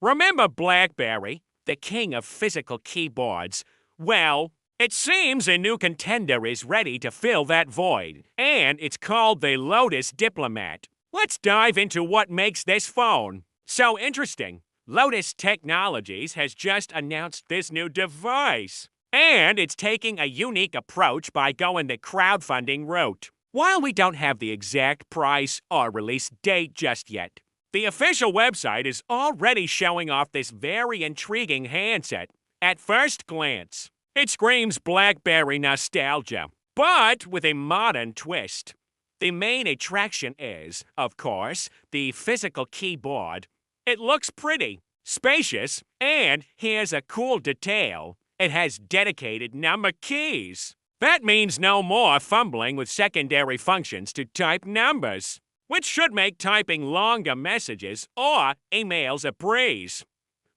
Remember BlackBerry, the king of physical keyboards? Well, it seems a new contender is ready to fill that void, and it's called the Lotus Diplomat. Let's dive into what makes this phone so interesting. Lotus Technologies has just announced this new device, and it's taking a unique approach by going the crowdfunding route. While we don't have the exact price or release date just yet, the official website is already showing off this very intriguing handset. At first glance, it screams BlackBerry nostalgia, but with a modern twist. The main attraction is, of course, the physical keyboard. It looks pretty, spacious, and here's a cool detail. It has dedicated number keys. That means no more fumbling with secondary functions to type numbers, which should make typing longer messages or emails a breeze.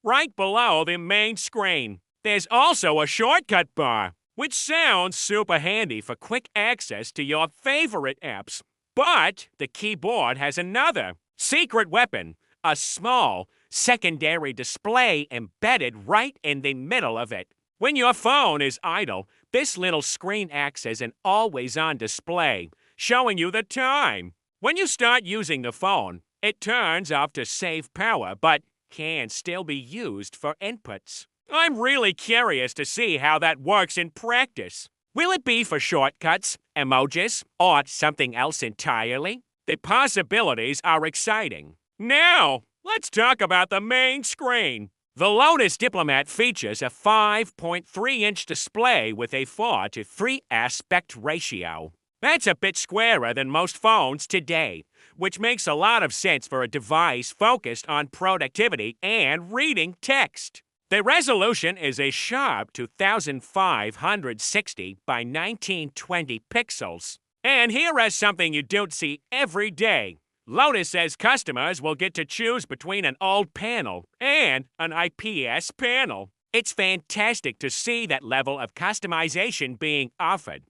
Right below the main screen, there's also a shortcut bar, which sounds super handy for quick access to your favorite apps. But the keyboard has another secret weapon, a small secondary display embedded right in the middle of it. When your phone is idle, this little screen acts as an always-on display, showing you the time. When you start using the phone, it turns off to save power, but can still be used for inputs. I'm really curious to see how that works in practice. Will it be for shortcuts, emojis, or something else entirely? The possibilities are exciting. Now, let's talk about the main screen. The Lotus Diplomat features a 5.3-inch display with a 4:3 aspect ratio. That's a bit squarer than most phones today, which makes a lot of sense for a device focused on productivity and reading text. The resolution is a sharp 2560 by 1920 pixels. And here is something you don't see every day. Lotus says customers will get to choose between an old panel and an IPS panel. It's fantastic to see that level of customization being offered.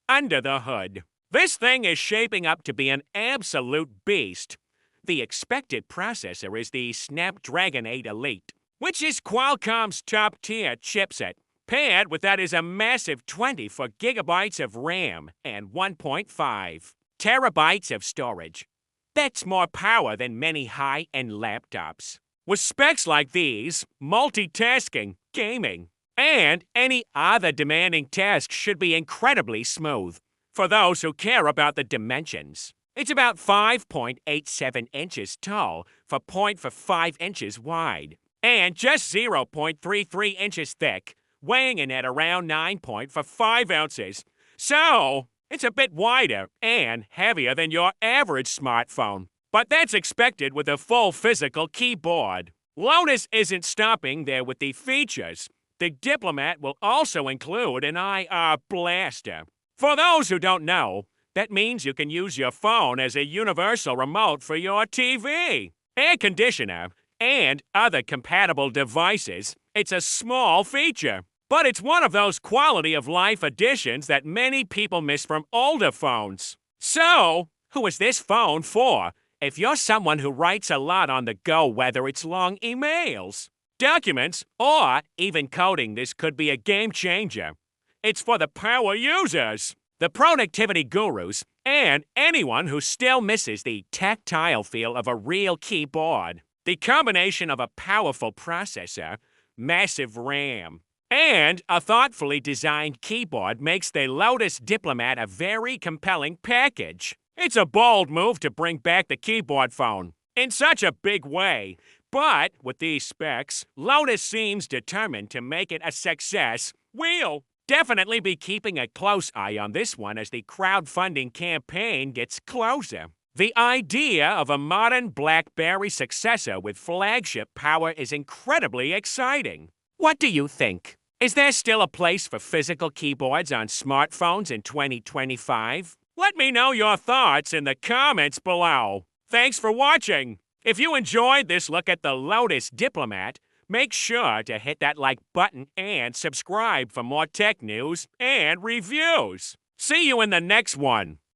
Under the hood, this thing is shaping up to be an absolute beast. The expected processor is the Snapdragon 8 Elite, which is Qualcomm's top-tier chipset. Paired with that is a massive 24 gigabytes of RAM and 1.5 terabytes of storage. That's more power than many high-end laptops. With specs like these, multitasking, gaming, and any other demanding task should be incredibly smooth. For those who care about the dimensions, it's about 5.87 inches tall for 0.5 inches wide, and just 0.33 inches thick, weighing in at around 9.5 ounces. So, it's a bit wider and heavier than your average smartphone. But that's expected with a full physical keyboard. Lotus isn't stopping there with the features. The Diplomat will also include an IR blaster. For those who don't know, that means you can use your phone as a universal remote for your TV, air conditioner, and other compatible devices. It's a small feature, but it's one of those quality-of-life additions that many people miss from older phones. So, who is this phone for? If you're someone who writes a lot on the go, whether it's long emails, documents, or even coding, this could be a game changer. It's for the power users, the productivity gurus, and anyone who still misses the tactile feel of a real keyboard. The combination of a powerful processor, massive RAM, and a thoughtfully designed keyboard makes the Lotus Diplomat a very compelling package. It's a bold move to bring back the keyboard phone in such a big way. But with these specs, Lotus seems determined to make it a success. We'll definitely be keeping a close eye on this one as the crowdfunding campaign gets closer. The idea of a modern BlackBerry successor with flagship power is incredibly exciting. What do you think? Is there still a place for physical keyboards on smartphones in 2025? Let me know your thoughts in the comments below. Thanks for watching. If you enjoyed this look at the Lotus Diplomat, make sure to hit that like button and subscribe for more tech news and reviews. See you in the next one.